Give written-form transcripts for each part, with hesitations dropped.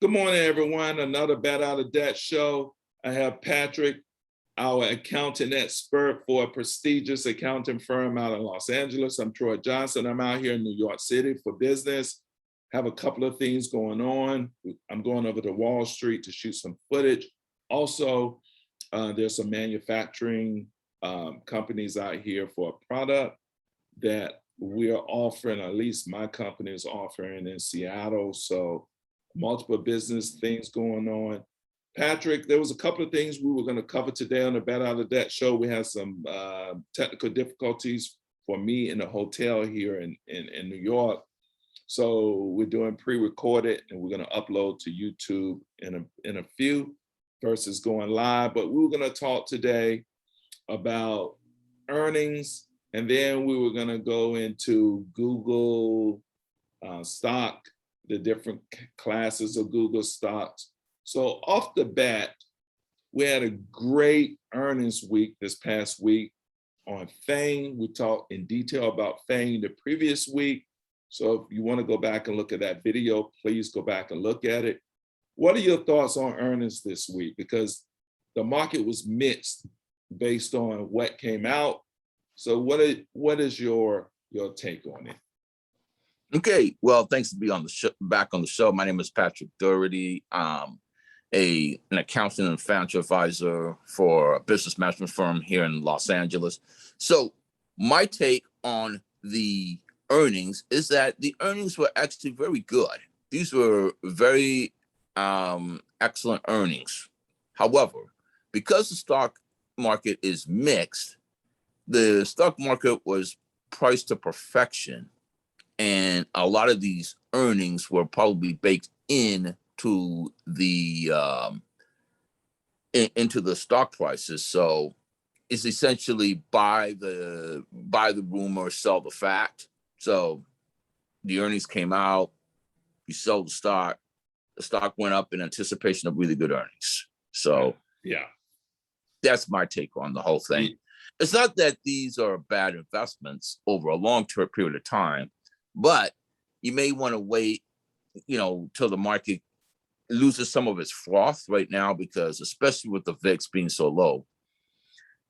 Good morning, everyone. Another Bat Out of Debt show. I have Patrick, our accounting expert for a prestigious accounting firm out in Los Angeles. I'm Troy Johnson. I'm out here in New York City for business. Have a couple of things going on. I'm going over to Wall Street to shoot some footage. Also, there's some manufacturing companies out here for a product that we are offering, at least my company is offering in Seattle. So multiple business things going on. Patrick, there was a couple of things we were going to cover today on the Bat Out of Debt show. We had some technical difficulties for me in the hotel here in New York. So we're doing pre-recorded and we're going to upload to YouTube in a few versus going live. But we were going to talk today about earnings, and then we were going to go into Google stock, the different classes of Google stocks. So off the bat, we had a great earnings week this past week on FANG. We talked in detail about FANG the previous week. So if you want to go back and look at that video, please go back and look at it. What are your thoughts on earnings this week? Because the market was mixed based on what came out. So what is your take on it? Okay, well, thanks to be on the show, back on the show. My name is Patrick Doherty. I'm an accountant and financial advisor for a business management firm here in Los Angeles. So my take on the earnings is that the earnings were actually very good. These were very excellent earnings. However, because the stock market is mixed, the stock market was priced to perfection. And a lot of these earnings were probably baked into the stock prices. So it's essentially buy the rumor, sell the fact. So the earnings came out, you sell the stock went up in anticipation of really good earnings. So yeah, that's my take on the whole thing. It's not that these are bad investments over a long period of time, but you may want to wait, till the market loses some of its froth right now, because especially with the VIX being so low,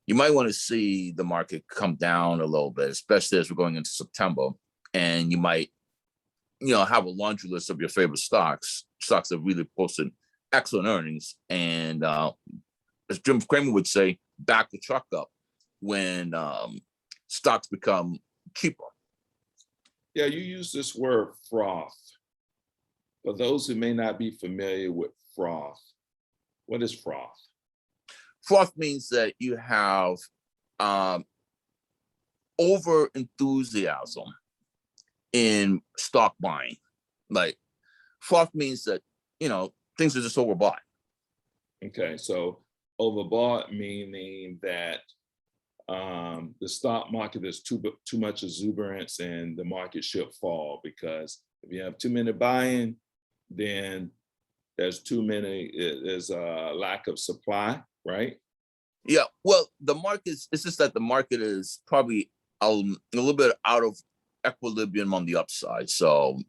you might want to see the market come down a little bit, especially as we're going into September. And you might, have a laundry list of your favorite stocks that really posted excellent earnings. And as Jim Cramer would say, back the truck up when stocks become cheaper. Yeah, you use this word froth. For those who may not be familiar with froth, what is froth? Froth means that you have over enthusiasm in stock buying. Like, froth means that, things are just overbought. Okay, so overbought meaning that the stock market is too much exuberance and the market should fall, because if you have too many buying, then there's a lack of supply, right? Yeah, well, it's just that the market is probably a little bit out of equilibrium on the upside. So,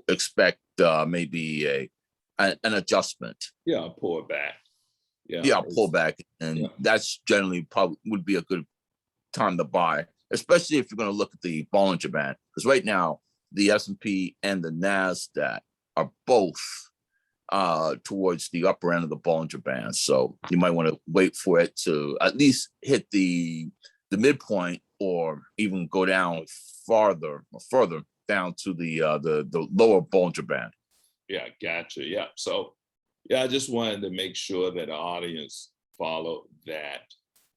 expect maybe an adjustment. Yeah, a pullback. Yeah, pullback. And that's generally probably would be a good time to buy, especially if you're going to look at the Bollinger Band. Because right now, the S&P and the NASDAQ are both towards the upper end of the Bollinger Band. So you might want to wait for it to at least hit the midpoint, or even go down further down to the lower Bollinger Band. Yeah, gotcha. Yeah. So I just wanted to make sure that the audience followed that.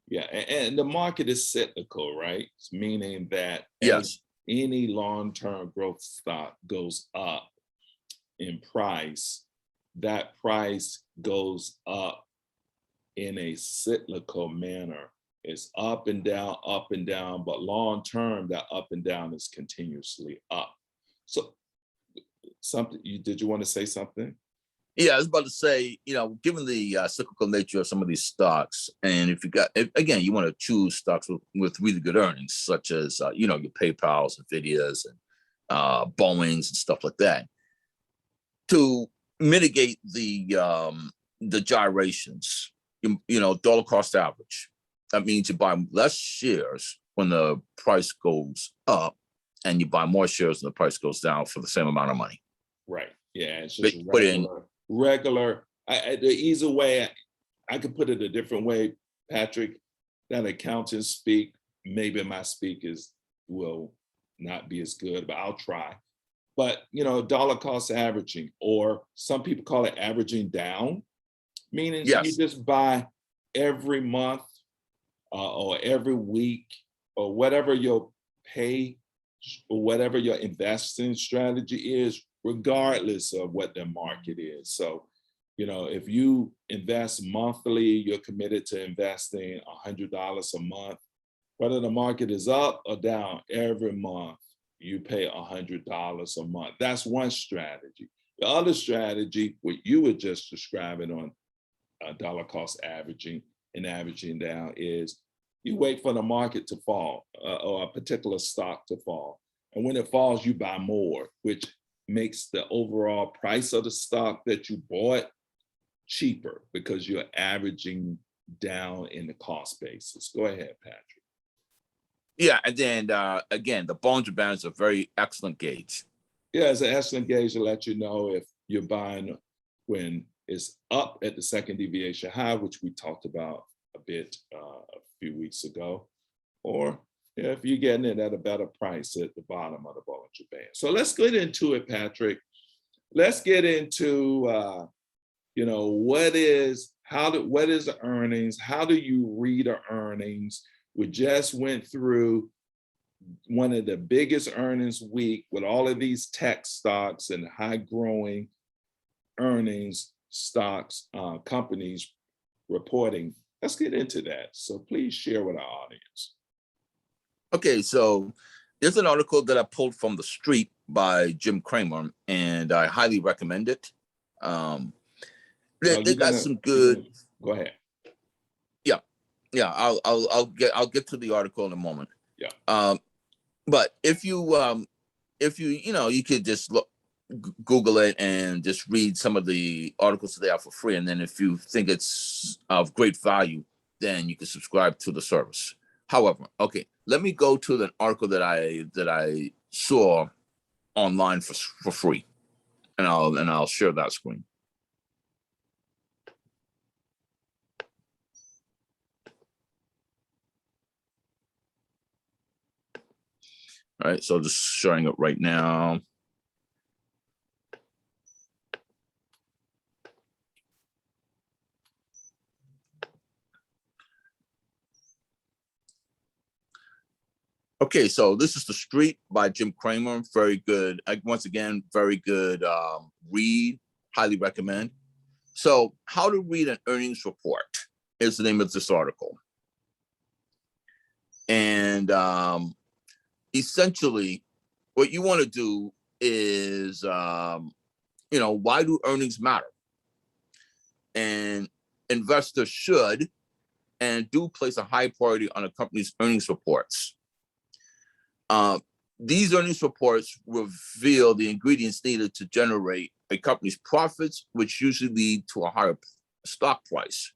Yeah, and the market is cyclical, right? Meaning that yes, any long-term growth stock goes up in price, that price goes up in a cyclical manner. It's up and down, but long-term, that up and down is continuously up. So did you want to say something? Yeah, I was about to say, given the cyclical nature of some of these stocks, and if you want to choose stocks with really good earnings, such as, your PayPal's, Nvidia's, and Boeing's and stuff like that, to mitigate the gyrations. Dollar cost average. That means you buy less shares when the price goes up, and you buy more shares when the price goes down for the same amount of money. Right. Yeah. It's But just put in, regular. The easy way, I could put it a different way, Patrick, that accountants speak. Maybe my speak will not be as good, but I'll try. But dollar cost averaging, or some people call it averaging down, meaning you yes, just buy every month or every week or whatever your pay or whatever your investing strategy is, regardless of what the market is. So, if you invest monthly, you're committed to investing $100 a month, whether the market is up or down every month, you pay $100 a month. That's one strategy. The other strategy, what you were just describing on dollar cost averaging and averaging down, is you wait for the market to fall or a particular stock to fall. And when it falls, you buy more, which makes the overall price of the stock that you bought cheaper because you're averaging down in the cost basis. Go ahead, Patrick. yeah, and then again, the Bollinger Band is a very excellent gauge. Yeah, it's an excellent gauge to let you know if you're buying when it's up at the second deviation high, which we talked about a bit a few weeks ago, or if you're getting it at a better price at the bottom of the Bollinger Band. So let's get into it, Patrick. Let's get into what is the earnings? How do you read the earnings? We just went through one of the biggest earnings week with all of these tech stocks and high growing earnings stocks, companies reporting. Let's get into that. So please share with our audience. Okay, so there's an article that I pulled from The Street by Jim Cramer, and I highly recommend it. They got some good. Go ahead. Yeah, I'll get to the article in a moment. Yeah. But if you you could just Google it and just read some of the articles that they have for free, and then if you think it's of great value, then you can subscribe to the service. However, okay, let me go to the article that I saw online for free, and I'll share that screen. All right, so just showing it right now. Okay, so this is The Street by Jim Cramer. Very good. Once again, very good read. Highly recommend. So, how to read an earnings report is the name of this article. And essentially, what you want to do is, why do earnings matter? And investors should and do place a high priority on a company's earnings reports. These earnings reports reveal the ingredients needed to generate a company's profits, which usually lead to a higher stock price.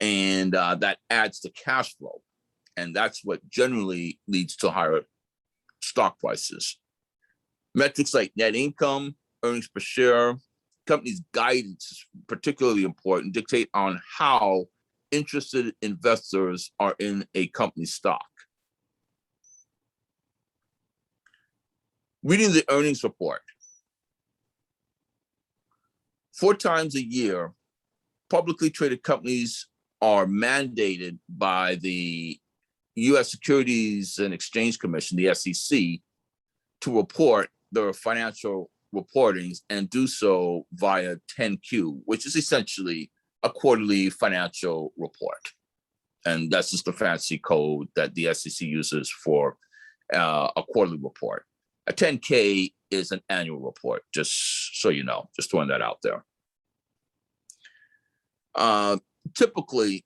And that adds to cash flow. And that's what generally leads to higher stock prices. Metrics like net income, earnings per share, company's guidance is particularly important, dictate on how interested investors are in a company's stock. Reading the earnings report. 4 times a year, publicly traded companies are mandated by the U.S. Securities and Exchange Commission, the SEC, to report their financial reportings and do so via 10Q, which is essentially a quarterly financial report. And that's just the fancy code that the SEC uses for a quarterly report. A 10K is an annual report, just so you know, just throwing that out there. Typically,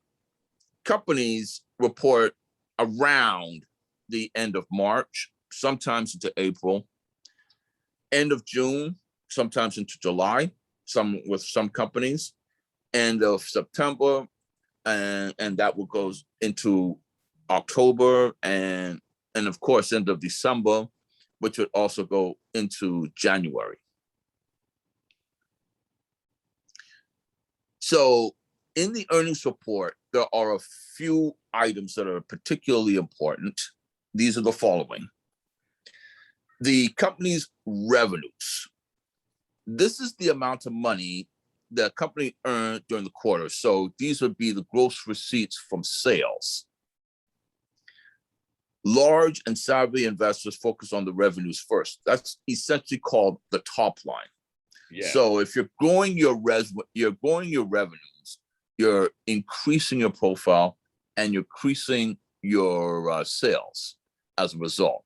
companies report around the end of March, sometimes into April, end of June, sometimes into July, some companies, end of September, and that will go into October, and of course end of December, which would also go into January. So in the earnings report, there are a few items that are particularly important. These are the following. The company's revenues. This is the amount of money the company earned during the quarter. So these would be the gross receipts from sales. Large and savvy investors focus on the revenues first. That's essentially called the top line. Yeah. So if you're growing your revenues, you're increasing your profile and you're increasing your sales as a result.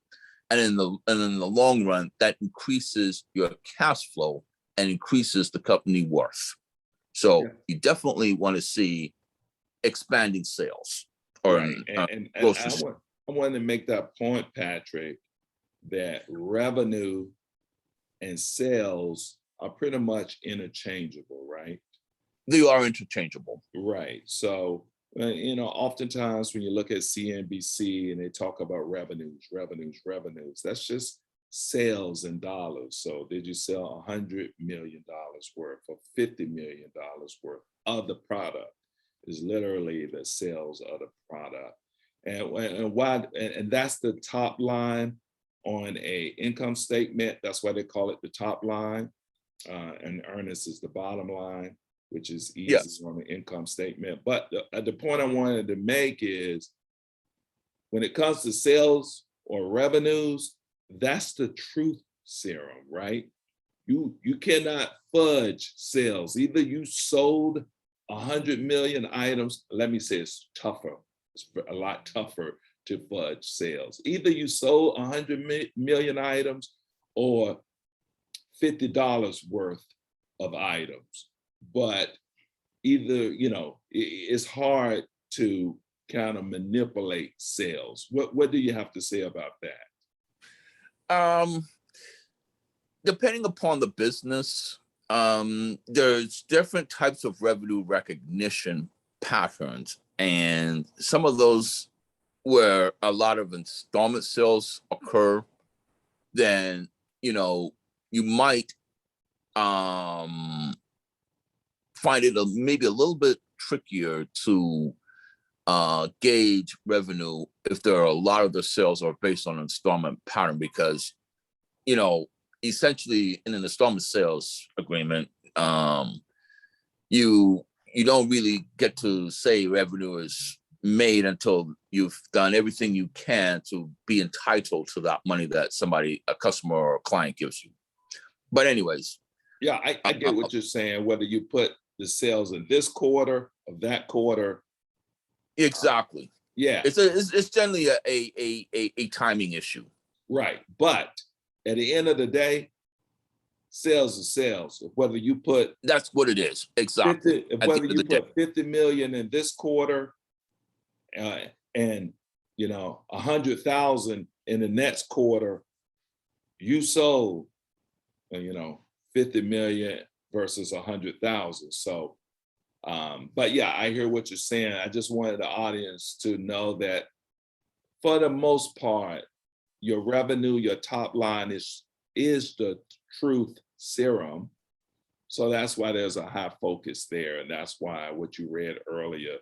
And in the long run, that increases your cash flow and increases the company worth. So Yeah. you definitely want to see expanding sales. Or Right. And I want to make that point, Patrick, that revenue and sales are pretty much interchangeable, right? They are interchangeable. Right. So, oftentimes when you look at CNBC and they talk about revenues, that's just sales in dollars. So did you sell $100 million worth or $50 million worth of the product? Is literally the sales of the product. And that's the top line on a income statement. That's why they call it the top line. And earnest is the bottom line, which is easy Yes. on the income statement. But the point I wanted to make is when it comes to sales or revenues, that's the truth serum, right? You cannot fudge sales. Either you sold 100 million items. Let me say it's tougher. It's a lot tougher to fudge sales. Either you sold 100 million items or $50 worth of items. But either, it's hard to kind of manipulate sales. What do you have to say about that? Depending upon the business, there's different types of revenue recognition patterns, and some of those where a lot of installment sales occur, then you might find it maybe a little bit trickier to gauge revenue if there are a lot of the sales are based on installment pattern, because essentially in an installment sales agreement, you don't really get to say revenue is made until you've done everything you can to be entitled to that money that a customer or a client gives you. But anyways. Yeah, I get what you're saying, whether you put the sales in this quarter or that quarter. Exactly. Yeah. It's generally a timing issue. Right. But at the end of the day, sales are sales. Whether you put that's what it is. Exactly. Whether you put 50 million in this quarter and 100,000 in the next quarter, you sold 50 million versus 100,000. So but yeah, I hear what you're saying. I just wanted the audience to know that for the most part, your revenue, your top line is the truth serum. So that's why there's a high focus there. And that's why what you read earlier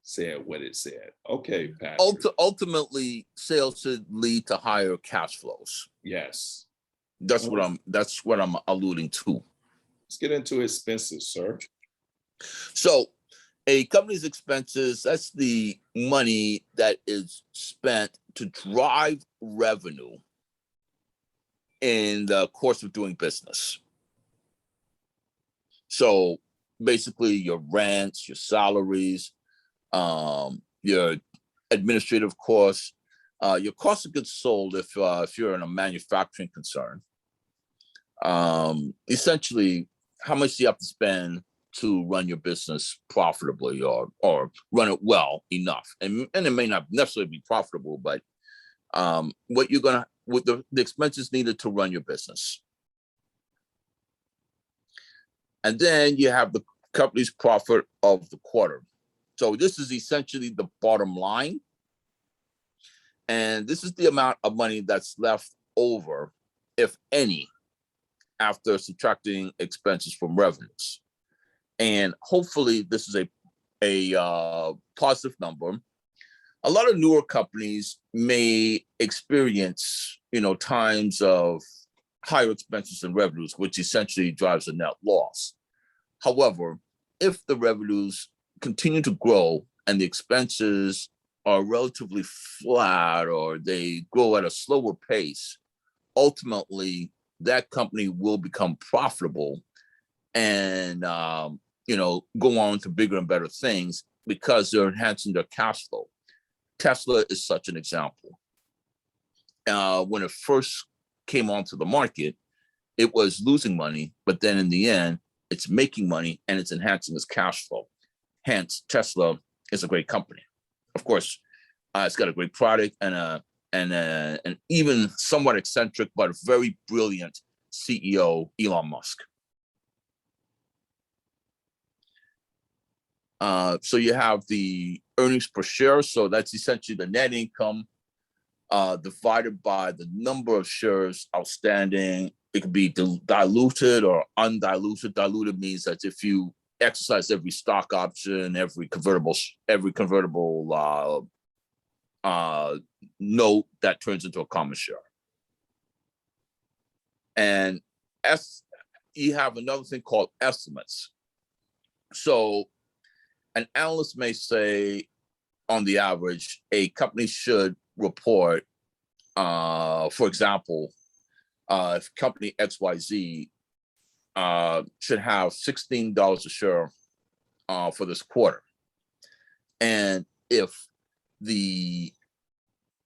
said what it said. Okay, Patrick. Ultimately, sales should lead to higher cash flows. Yes. That's what I'm alluding to. Let's get into expenses, sir. So a company's expenses, that's the money that is spent to drive revenue in the course of doing business. So basically your rents, your salaries, your administrative costs, your cost of goods sold if you're in a manufacturing concern. Essentially, how much do you have to spend to run your business profitably or run it well enough? And it may not necessarily be profitable, but what the expenses needed to run your business. And then you have the company's profit of the quarter. So this is essentially the bottom line. And this is the amount of money that's left over, if any, after subtracting expenses from revenues. And hopefully this is a positive number. A lot of newer companies may experience, times of higher expenses and revenues, which essentially drives a net loss. However, if the revenues continue to grow and the expenses are relatively flat or they grow at a slower pace, ultimately that company will become profitable and go on to bigger and better things because they're enhancing their cash flow. Tesla is such an example. When it first came onto the market, it was losing money, but then in the end, it's making money and it's enhancing its cash flow. Hence, Tesla is a great company. Of course, it's got a great product and an even somewhat eccentric but very brilliant CEO, Elon Musk. So you have the earnings per share. So that's essentially the net income divided by the number of shares outstanding. It could be diluted or undiluted. Diluted means that if you exercise every stock option, every convertible note, that turns into a common share. And you have another thing called estimates. So an analyst may say, on the average, a company should report, for example, if company XYZ should have $16 a share for this quarter. And if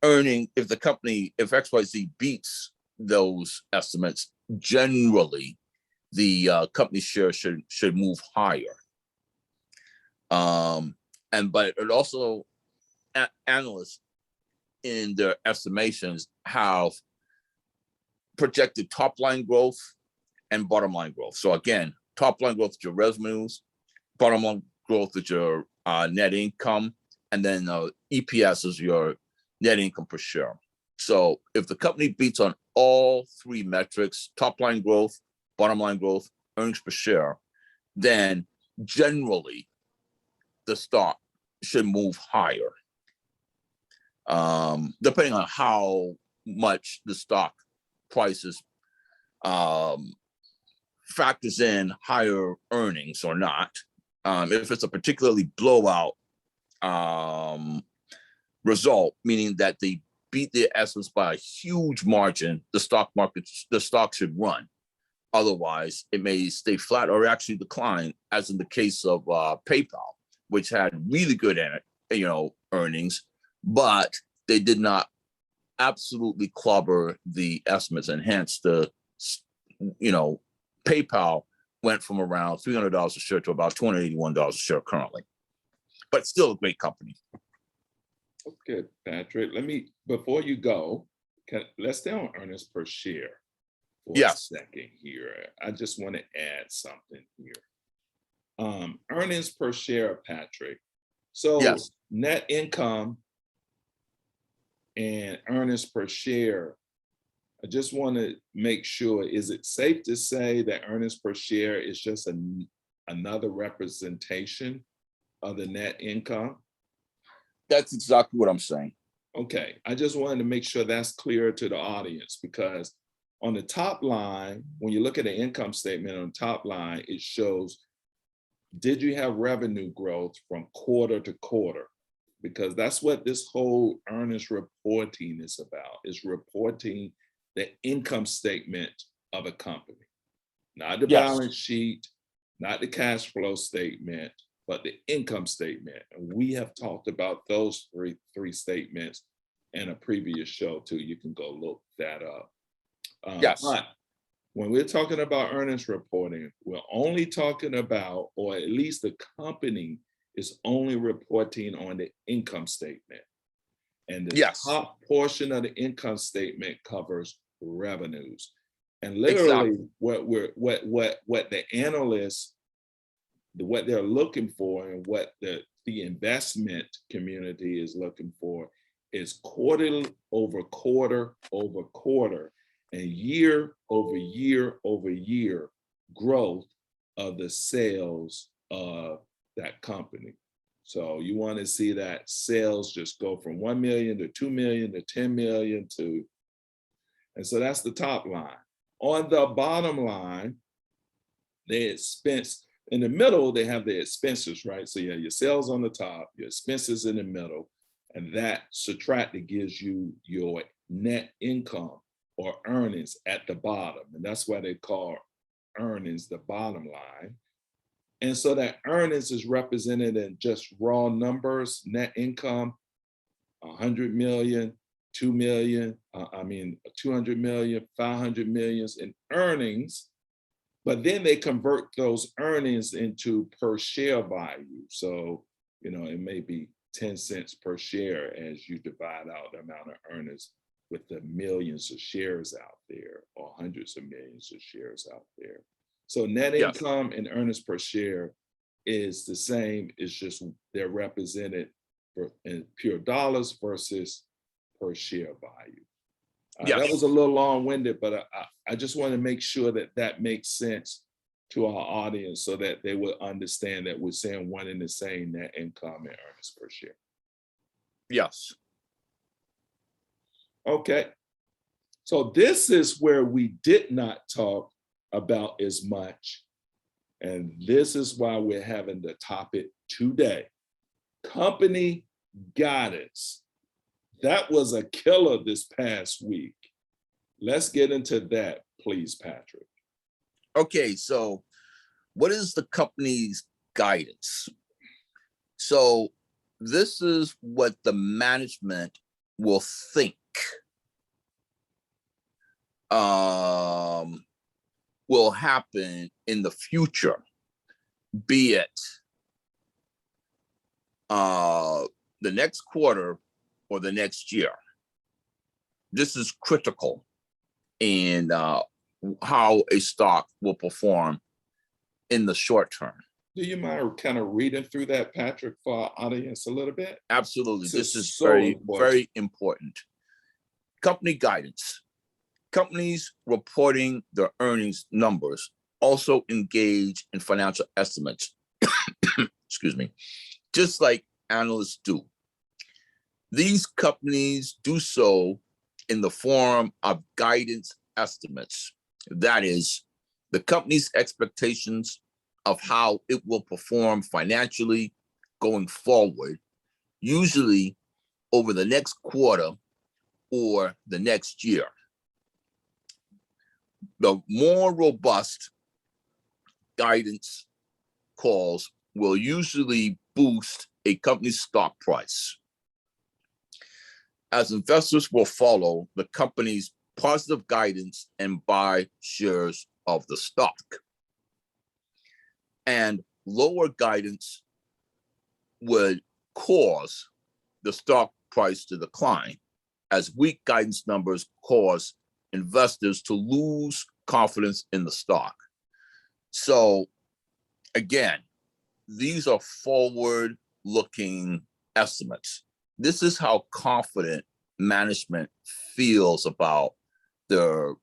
XYZ beats those estimates, generally the company share should move higher. But it also, analysts in their estimations have projected top line growth and bottom line growth. So again, top line growth is your revenues, bottom line growth is your net income, and then EPS is your net income per share. So if the company beats on all three metrics, top line growth, bottom line growth, earnings per share, then generally the stock should move higher, depending on how much the stock prices factors in higher earnings or not. If it's a particularly blowout result, meaning that they beat their estimates by a huge margin, the stock should run. Otherwise, it may stay flat or actually decline, as in the case of PayPal, which had really good earnings, but they did not absolutely clobber the estimates, and hence PayPal went from around $300 a share to about $281 a share currently, but still a great company. Okay, Patrick, before you go, let's stay on earnings per share for a second here. I just want to add something here. Earnings per share, Patrick. So yes. Net income and earnings per share, I just want to make sure, is it safe to say that earnings per share is just another representation of the net income? That's exactly what I'm saying. Okay, I just wanted to make sure that's clear to the audience, because on the top line, when you look at the income statement on the top line, it shows, did you have revenue growth from quarter to quarter? Because that's what this whole earnings reporting is about, is reporting the income statement of a company, not the balance sheet, not the cash flow statement, but the income statement. And we have talked about those three statements in a previous show too. You can go look that up. But when we're talking about earnings reporting, we're only talking about, or at least the company is only reporting on the income statement. And the top portion of the income statement covers revenues. And literally what the analysts, what they're looking for and what the investment community is looking for is quarter over quarter over quarter and year over year over year growth of the sales of that company. So you want to see that sales just go from 1 million to 2 million to 10 million to, and so that's the top line. On the bottom line, the expense, in the middle, they have the expenses, right? So you have your sales on the top, your expenses in the middle, and that subtracted gives you your net income or earnings at the bottom. And that's why they call earnings the bottom line. And so that earnings is represented in just raw numbers, net income, 100 million, 2 million, 200 million, 500 millions in earnings. But then they convert those earnings into per share value. So, it may be 10 cents per share as you divide out the amount of earnings with the millions of shares out there or hundreds of millions of shares out there. So net income and earnings per share is the same. It's just they're represented in pure dollars versus per share value. That was a little long-winded, but I just want to make sure that makes sense to our audience so that they will understand that we're saying one and the same, net income and earnings per share. Yes. Okay. So this is where we did not talk about as much. And this is why we're having the topic today. Company guidance. That was a killer this past week. Let's get into that, please, Patrick. Okay, so what is the company's guidance? So this is what the management will think will happen in the future, be it the next quarter or the next year. This is critical in how a stock will perform in the short term. Do you mind kind of reading through that, Patrick, for our audience a little bit? Absolutely. This is so very, important. very important. Company guidance. Companies reporting their earnings numbers also engage in financial estimates, excuse me, just like analysts do. These companies do so in the form of guidance estimates. That is, the company's expectations of how it will perform financially going forward, usually over the next quarter or the next year. The more robust guidance calls will usually boost a company's stock price, as investors will follow the company's positive guidance and buy shares of the stock. And lower guidance would cause the stock price to decline, as weak guidance numbers cause investors to lose confidence in the stock. So again, these are forward-looking estimates. This is how confident management feels about their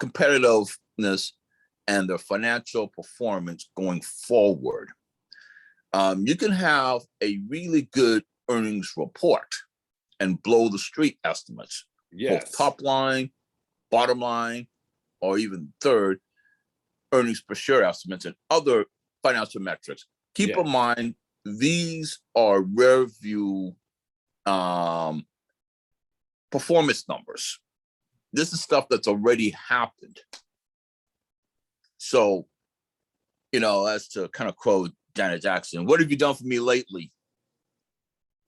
competitiveness and their financial performance going forward. You can have a really good earnings report and blow the street estimates, both top line, bottom line, or even third, earnings per share estimates and other financial metrics. Keep in mind, these are rare view performance numbers. This is stuff that's already happened. So, as to kind of quote Janet Jackson, what have you done for me lately?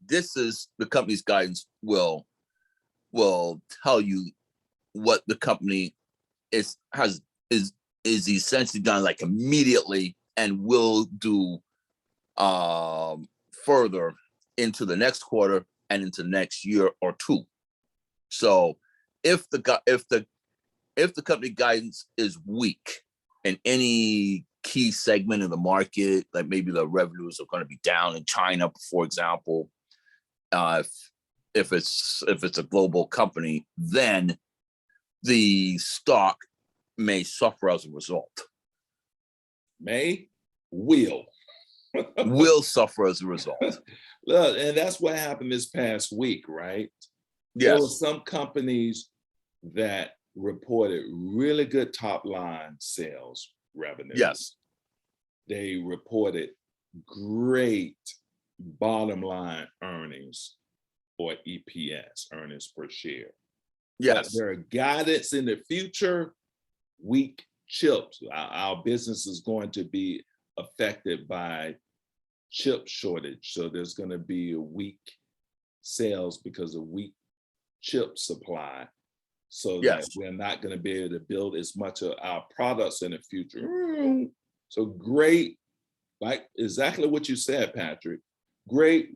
This is the company's guidance will tell you what the company is essentially done like immediately and will do further into the next quarter and into next year or two. So if the if the company guidance is weak in any key segment of the market, like maybe the revenues are going to be down in China, for example, if it's a global company, then the stock may suffer as a result. Will Suffer as a result. Look, and that's what happened this past week, right? There were Yes. some companies that reported really good top line sales revenue. Yes. They reported great bottom line earnings, or EPS, earnings per share. But Yes. their guidance in the future, weak chips. Our business is going to be affected by chip shortage. So there's going to be a weak sales because of weak chip supply. So that Yes. we're not going to be able to build as much of our products in the future. So great, like exactly what you said, Patrick. Great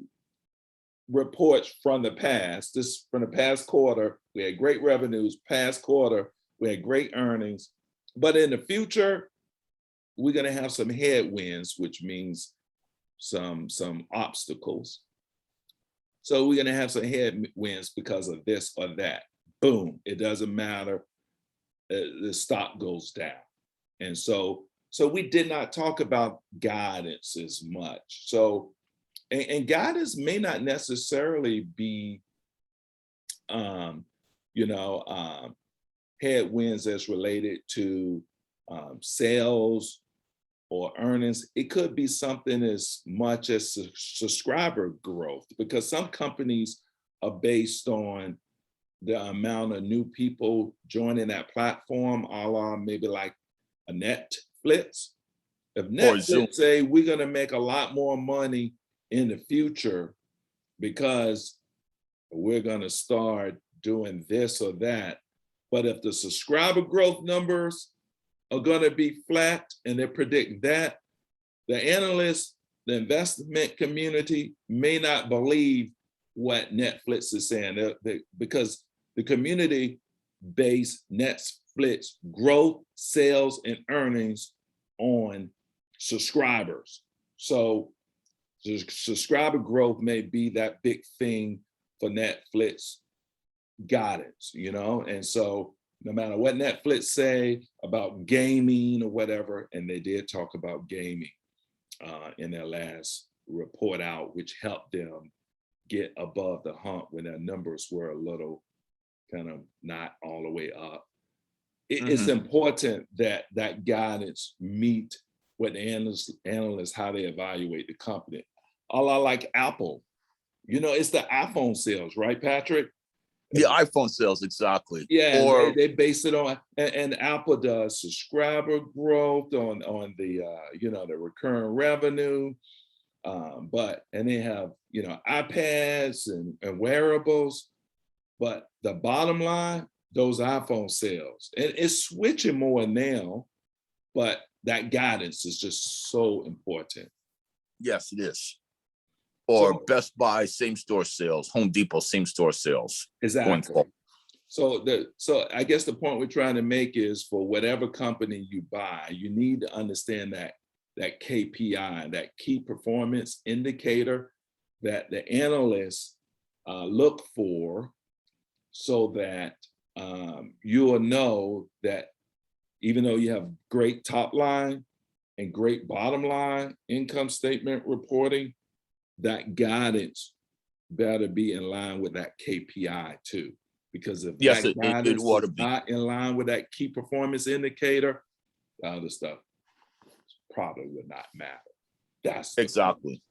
reports from the past. This from the past quarter, we had great revenues. Past quarter, we had great earnings. But in the future, we're going to have some headwinds, which means some obstacles. So we're going to have some headwinds because of this or that. Boom, it doesn't matter. The stock goes down. And so we did not talk about guidance as much. So, and guidance may not necessarily be, headwinds as related to sales or earnings. It could be something as much as subscriber growth, because some companies are based on the amount of new people joining that platform, a la maybe like a Netflix. If Netflix say we're going to make a lot more money in the future because we're going to start doing this or that, but if the subscriber growth numbers are going to be flat and they predict that, the analysts, the investment community may not believe what Netflix is saying, because the community based Netflix growth, sales, and earnings on subscribers. So the subscriber growth may be that big thing for Netflix guidance, and so no matter what Netflix say about gaming or whatever, and they did talk about gaming in their last report out, which helped them get above the hump when their numbers were a little kind of not all the way up. It's important that that guidance meet what the analysts how they evaluate the company. A lot like Apple, it's the iPhone sales, right, Patrick? The iPhone sales, exactly. Yeah, or they base it on, and Apple does subscriber growth on the the recurring revenue, and they have iPads and wearables, but the bottom line, those iPhone sales, and it's switching more now, but that guidance is just so important. Yes, it is. Or Best Buy same store sales, Home Depot same store sales. Exactly. So I guess the point we're trying to make is, for whatever company you buy, you need to understand that KPI, that key performance indicator that the analysts look for, so that you'll know that even though you have great top line and great bottom line income statement reporting, that guidance better be in line with that KPI too. Because if that guidance is not in line with that key performance indicator, the other stuff probably would not matter. That's exactly.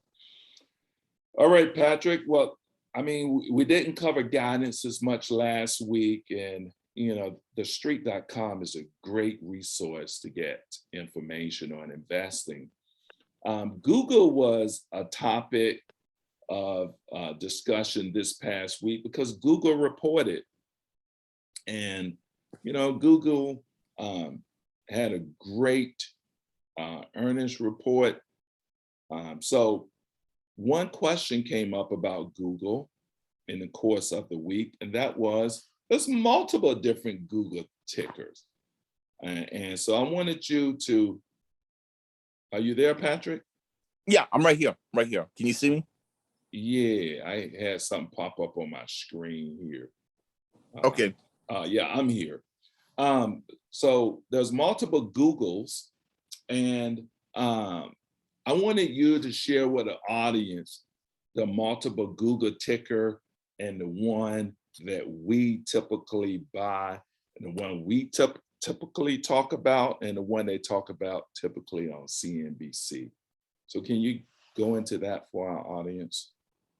All right, Patrick. Well, I mean, we didn't cover guidance as much last week, and thestreet.com is a great resource to get information on investing. Google was a topic of discussion this past week because Google reported, and Google had a great earnings report. So one question came up about Google in the course of the week, and that was, there's multiple different Google tickers. And so I wanted you to, are you there, Patrick? Yeah, I'm right here, right here. Can you see me? Yeah, I had something pop up on my screen here. Okay. Yeah, I'm here. So there's multiple Googles, and I wanted you to share with the audience the multiple Google ticker and the one that we typically buy, and the one we typically talk about, and the one they talk about typically on CNBC. So can you go into that for our audience?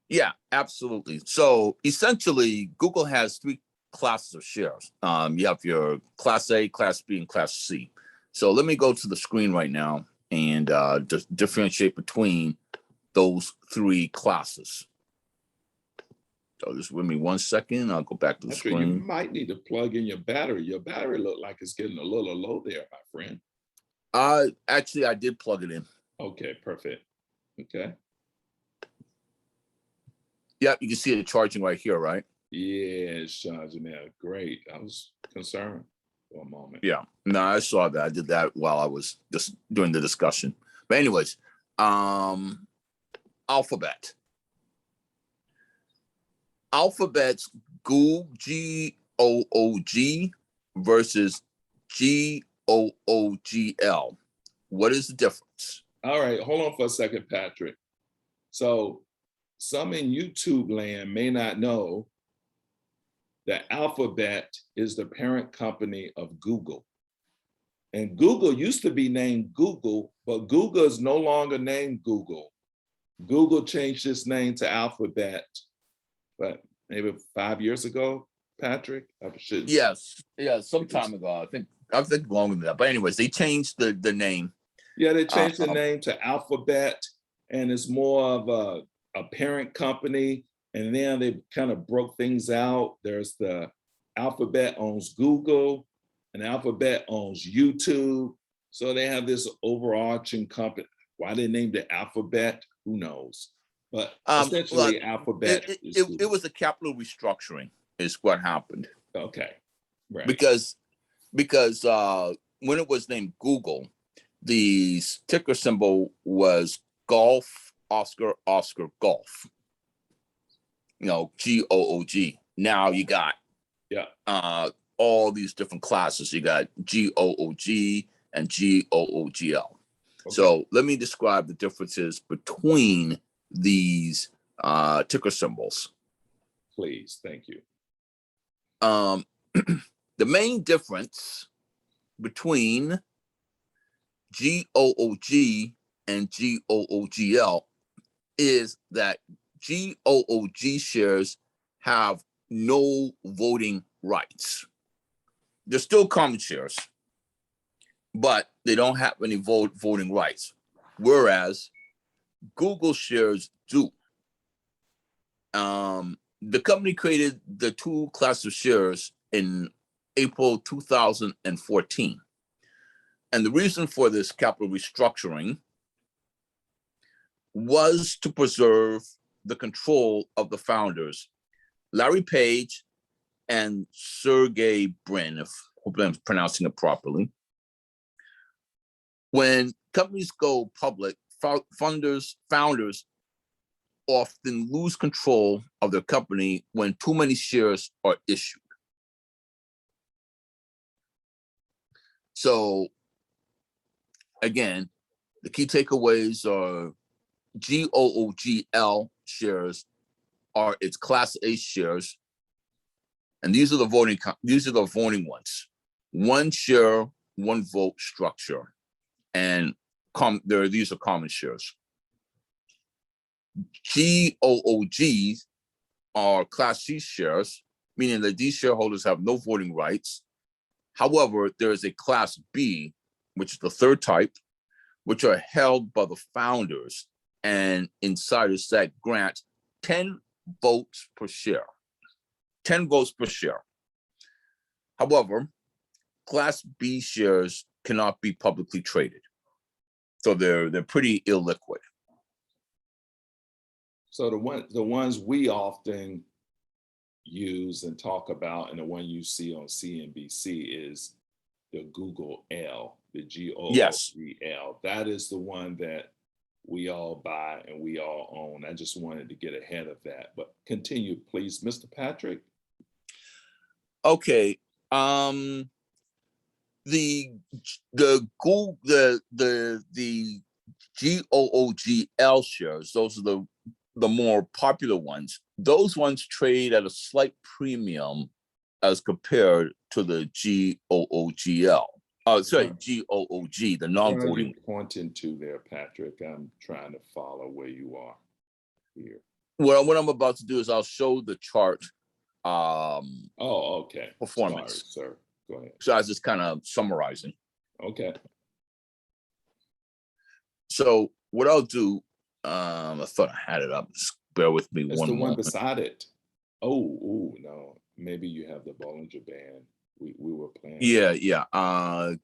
Yeah, absolutely. So essentially, Google has three classes of shares. You have your Class A, Class B, and Class C. So let me go to the screen right now and just differentiate between those three classes. So just with me 1 second. I'll go back to the Patrick, you screen. might need to plug in your battery. Your battery look like it's getting a little low there, my friend. Actually, I did plug it in. Okay, perfect. Okay. Yeah, you can see it charging right here, right? Yeah, it's charging now. Great. I was concerned for a moment. Yeah. No, I saw that. I did that while I was just doing the discussion. But anyways, Alphabet. Alphabet's GOOG versus GOOGL. What is the difference? All right, hold on for a second, Patrick. So some in YouTube land may not know that Alphabet is the parent company of Google. And Google used to be named Google, but Google is no longer named Google. Google changed its name to Alphabet, but maybe 5 years ago, Patrick? I should. Yes, yeah, some time ago. I think longer than that. But anyways, they changed the name. Yeah, they changed the name to Alphabet, and it's more of a parent company. And then they kind of broke things out. There's the Alphabet owns Google, and Alphabet owns YouTube. So they have this overarching company. Why they named it Alphabet, who knows? But essentially, Look, Alphabet is it was a capital restructuring, is what happened. okay, right. Because when it was named Google, the ticker symbol was Golf, Oscar, Oscar, Golf. You know, GOOG. Now you got all these different classes. You got GOOG and GOOGL. Okay. So let me describe the differences between these ticker symbols. Please, thank you. The main difference between GOOG and GOOGL is that GOOG shares have no voting rights. They're still common shares, but they don't have any voting rights, whereas Google shares do. The company created the two classes of shares in April 2014. And the reason for this capital restructuring was to preserve the control of the founders, Larry Page and Sergey Brin, if hopefully I'm pronouncing it properly. When companies go public, founders often lose control of their company when too many shares are issued. So again, the key takeaways are GOOGL shares are its Class A shares, and these are the voting ones. One share, one vote structure, and these are common shares. GOOGs are Class C shares, meaning that these shareholders have no voting rights. However, there is a Class B, which is the third type, which are held by the founders and insiders that grant 10 votes per share. 10 votes per share. However, Class B shares cannot be publicly traded. So they're pretty illiquid. So the ones we often use and talk about, and the one you see on CNBC is the Google L, the Yes. GOOGL. That is the one that we all buy and we all own. I just wanted to get ahead of that, but continue, please, Mr. Patrick. Okay. The GOOGL shares, those are the more popular ones. Those ones trade at a slight premium as compared to the GOOGL. Oh, sorry, GOOG, the Where are non-voting. you pointing to there, Patrick? I'm trying to follow where you are here. Well, what I'm about to do is I'll show the chart Oh, okay. performance. Sorry, sir. Go ahead. So I was just kind of summarizing. Okay. So what I'll do, I thought I had it up. Just bear with me It's one the one moment. beside it. Oh, no. Maybe you have the Bollinger Band. We were playing. Yeah.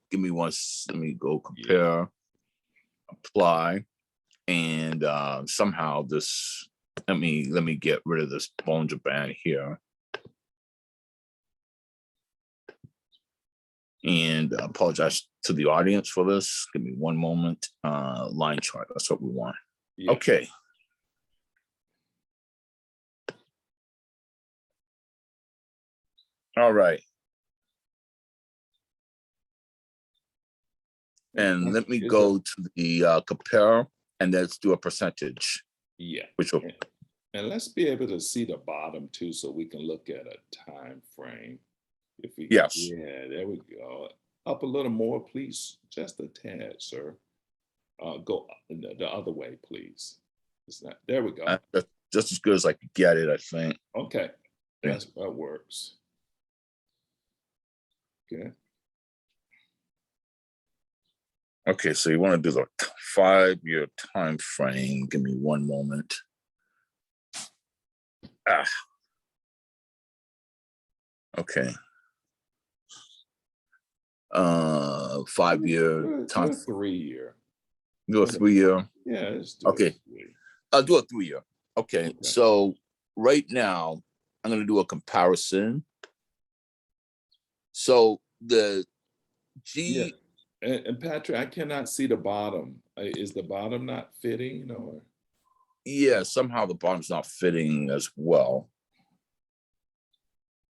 Give me let me go compare, apply, and somehow this. Let me get rid of this Bollinger Band here. And apologize to the audience for this. Give me one moment. Line chart. That's what we want. Yeah. Okay. All right. And let me go to the compare, and let's do a percentage. Yeah. Which will, and let's be able to see the bottom too, so we can look at a time frame. If we, yes. Yeah, there we go. Up a little more, please. Just a tad, sir. Go the other way, please. It's not. There we go. That's just as good as I could get it, I think. Okay, that works. Okay. Okay, so you want to do the 5-year time frame. Give me one moment. Okay. 5-year time. 3-year. Do a 3-year. Yeah. Let's do okay. I'll do a 3-year. Okay. So right now I'm going to do a comparison. So the G. And Patrick, I cannot see the bottom. Is the bottom not fitting, or? Yeah, somehow the bottom's not fitting as well.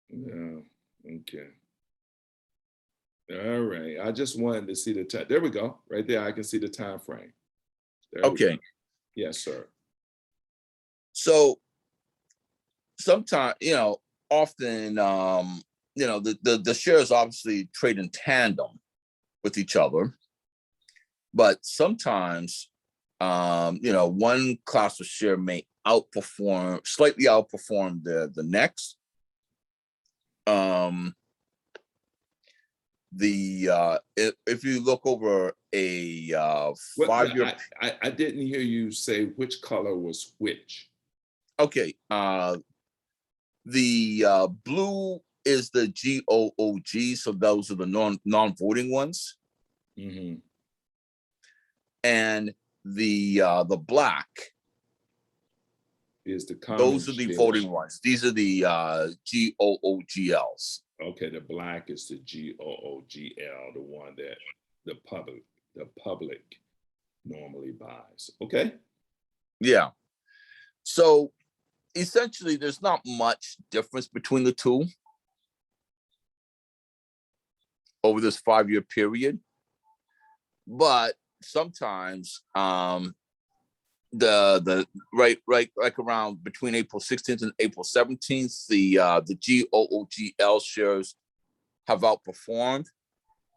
Yeah. Okay. All right. I just wanted to see the time. There we go. Right there, I can see the time frame. Okay. Yes, sir. So sometimes, often, the shares obviously trade in tandem with each other, but sometimes, one class of share may slightly outperform the next. If you look over a 5-year, I didn't hear you say which color was which. Okay, the blue is the GOOG, so those are the non-voting ones. Mm-hmm. And the black is the common those are the voting ones. These are the GOOGLs. Okay, the black is the GOOGL, the one that the public normally buys. Okay. Yeah. So essentially, there's not much difference between the two over this 5-year period, but sometimes the right like around between April 16th and April 17th, the GOOGL shares have outperformed,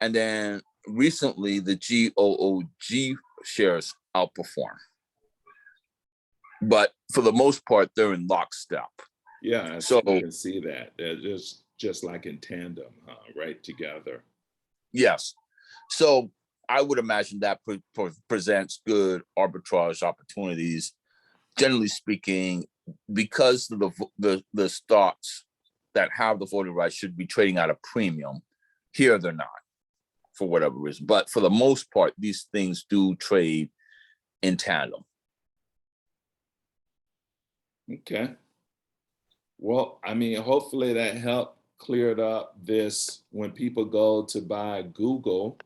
and then recently the GOOG shares outperform. But for the most part, they're in lockstep. Yeah, so you can see that they're just like in tandem, right together. Yes. So I would imagine that presents good arbitrage opportunities, generally speaking, because the stocks that have the voting rights should be trading at a premium. Here they're not, for whatever reason. But for the most part, these things do trade in tandem. Okay. Well, I mean, hopefully that helped cleared up this when people go to buy Google,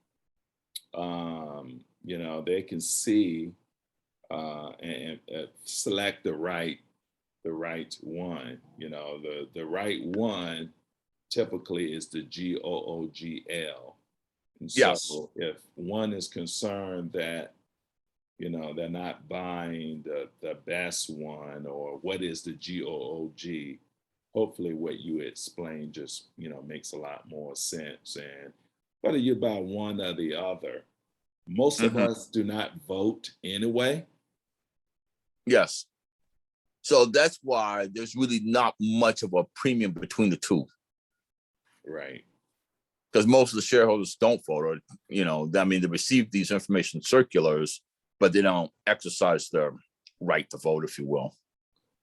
they can see and select the right one. The right one typically is the GOOGL. And Yes. so if one is concerned that, they're not buying the best one, or what is the GOOG, hopefully what you explained just, makes a lot more sense. And whether you buy one or the other, most of Hmm. us do not vote anyway. Yes. So that's why there's really not much of a premium between the two, Right. because most of the shareholders don't vote, or I mean, they receive these information circulars, but they don't exercise their right to vote, if you will.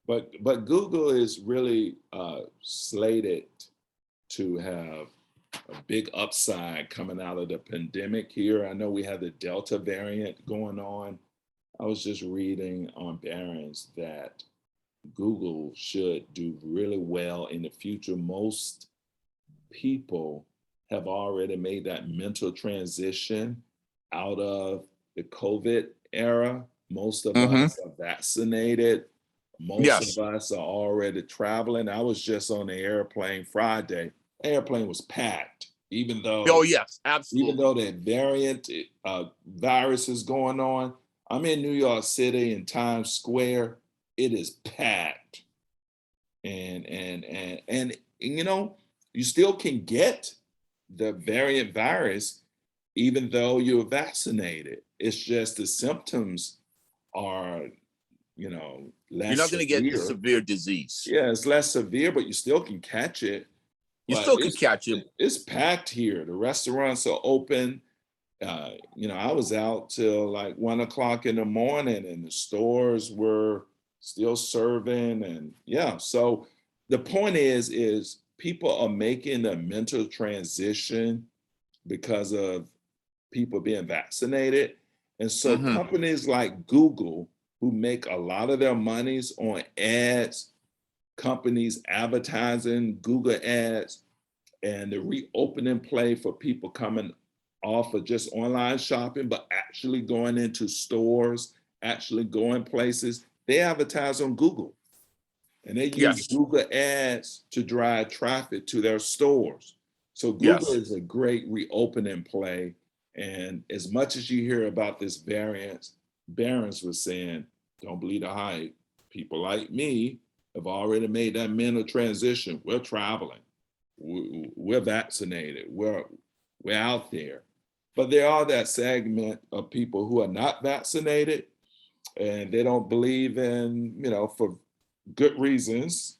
But Google is really slated to have a big upside coming out of the pandemic here. I know we have the Delta variant going on. I was just reading on Barron's that Google should do really well in the future. Most people have already made that mental transition out of the COVID era. Most of Hmm. us are vaccinated. Most of Yes. us are already traveling. I was just on the airplane Friday. Airplane was packed, even Oh, though yes, even absolutely. though that variant virus is going on. I'm in New York City in Times Square. It is packed, and you still can get the variant virus even though you're vaccinated. It's just the symptoms are, You're less not going to get the severe. severe disease. Yeah, it's less severe, but you still can catch it. You But still could it's catch it. it's packed here. The restaurants are open. I was out till like 1 o'clock in the morning, and the stores were still serving. And yeah, so the point is people are making a mental transition because of people being vaccinated. And so Hmm. companies like Google, who make a lot of their monies on ads, companies advertising, Google ads, and the reopening play for people coming off of just online shopping, but actually going into stores, actually going places, they advertise on Google. And they use Yes. Google ads to drive traffic to their stores. So Google Yes. is a great reopening play. And as much as you hear about this variant, Barron's was saying, don't believe the hype. People like me have already made that mental transition. We're traveling. We're vaccinated. We're out there. But there are that segment of people who are not vaccinated, and they don't believe in, for good reasons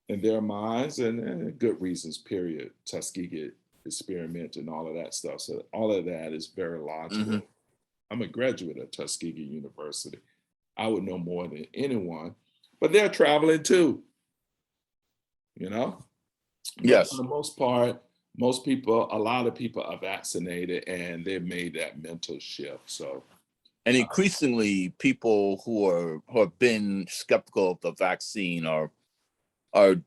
in their minds, and good reasons, period. Tuskegee experiment and all of that stuff. So all of that is very Hmm. logical. I'm a graduate of Tuskegee University. I would know more than anyone, but they're traveling too, you know? But for Yes. the most part, most people, a lot of people are vaccinated, and they've made that mental shift. So, And uh, increasingly, people who have been skeptical of the vaccine are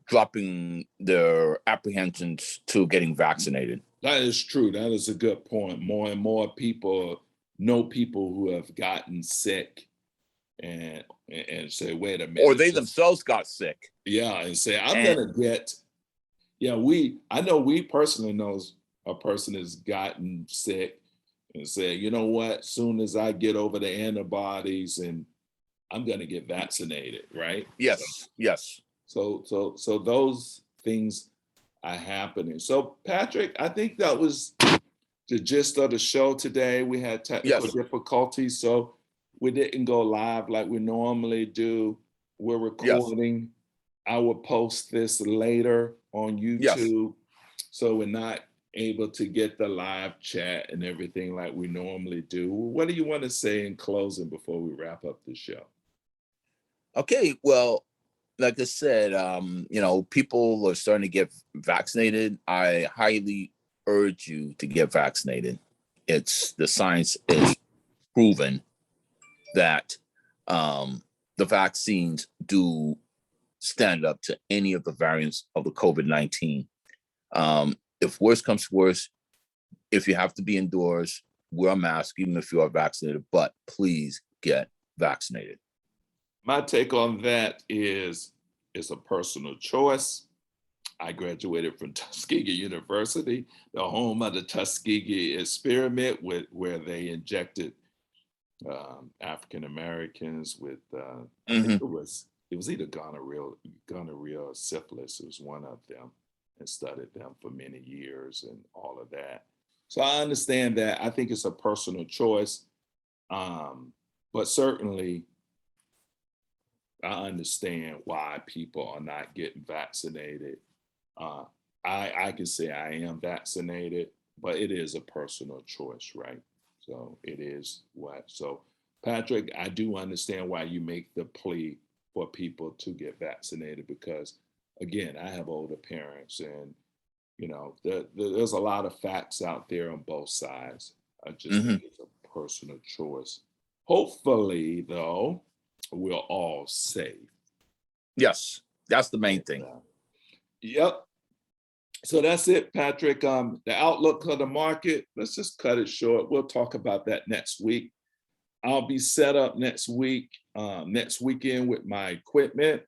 dropping their apprehensions to getting vaccinated. that is true. That is a good point. More and more people know people who have gotten sick, and say, wait a Or minute, they themselves got sick. yeah, and say, I'm And gonna get, yeah, I know we personally knows a person has gotten sick and said, you know what, soon as I get over the antibodies, and I'm gonna get vaccinated, right? So yes, yes, so those things are happening. So Patrick, I think that was the gist of the show today. We had technical yes, difficulties, so we didn't go live like we normally do. We're yes, recording. I will post this later on yes. YouTube, so we're not able to get the live chat and everything like we normally do. What do you want to say in closing before we wrap up the show? Okay, well, like I said, people are starting to get vaccinated. I highly urge you to get vaccinated. It's the science is proven that the vaccines do stand up to any of the variants of the COVID-19. If worse comes to worse, if you have to be indoors, wear a mask, even if you are vaccinated, but please get vaccinated. My take on that is it's a personal choice. I graduated from Tuskegee University, the home of the Tuskegee experiment, where they injected African Americans with I think it was either gonorrhea or syphilis. It was one of them, and studied them for many years and all of that. So I understand that. I think it's a personal choice, but certainly I understand why people are not getting vaccinated. I can say I am vaccinated, but it is a personal choice, right? So it is what. So Patrick, I do understand why you make the plea for people to get vaccinated, because again, I have older parents, and there's a lot of facts out there on both sides. I just think it's a personal choice. Hopefully, though, we're all safe. Yes, that's the main thing. Yep. So that's it, Patrick. The outlook of the market, let's just cut it short. We'll talk about that next week. I'll be set up next weekend with my equipment.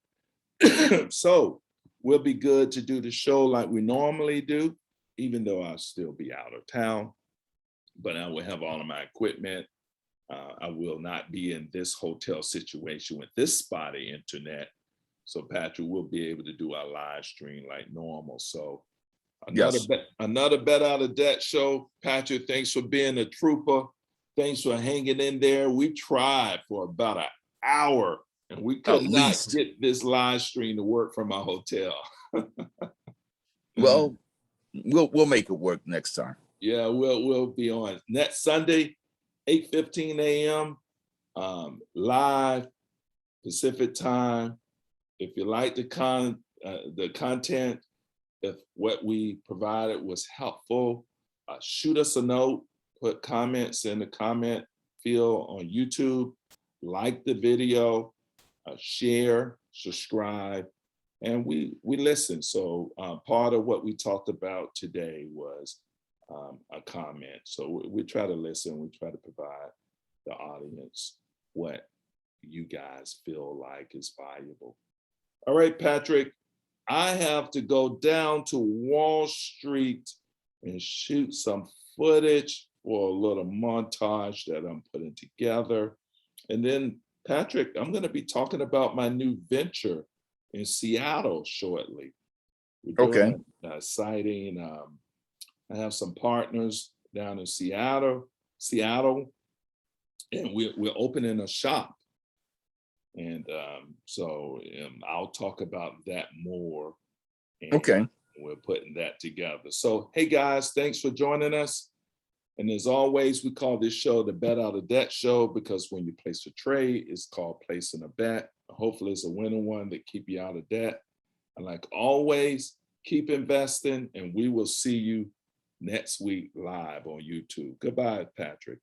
So we'll be good to do the show like we normally do, even though I'll still be out of town. But I will have all of my equipment. I will not be in this hotel situation with this spotty internet. So Patrick will be able to do our live stream like normal. So another Bet Out of Debt show. Patrick, thanks for being a trooper. Thanks for hanging in there. We tried for about an hour and we could not get this live stream to work from our hotel. Well, we'll make it work next time. Yeah, we'll be on next Sunday, 8:15 a.m. Live Pacific time. If you like the content, if what we provided was helpful, shoot us a note, put comments in the comment field on YouTube, like the video, share, subscribe, and we listen. So part of what we talked about today was a comment. So we try to listen, we try to provide the audience what you guys feel like is valuable. All right, Patrick, I have to go down to Wall Street and shoot some footage for a little montage that I'm putting together. And then, Patrick, I'm going to be talking about my new venture in Seattle shortly. We're doing a sighting. I have some partners down in Seattle, and we're opening a shop. And so I'll talk about that more. And we're putting that together. So, hey guys, thanks for joining us. And as always, we call this show the Bet Out of Debt show, because when you place a trade, it's called placing a bet. Hopefully it's a winning one that keep you out of debt. And like always, keep investing, and we will see you next week live on YouTube. Goodbye, Patrick.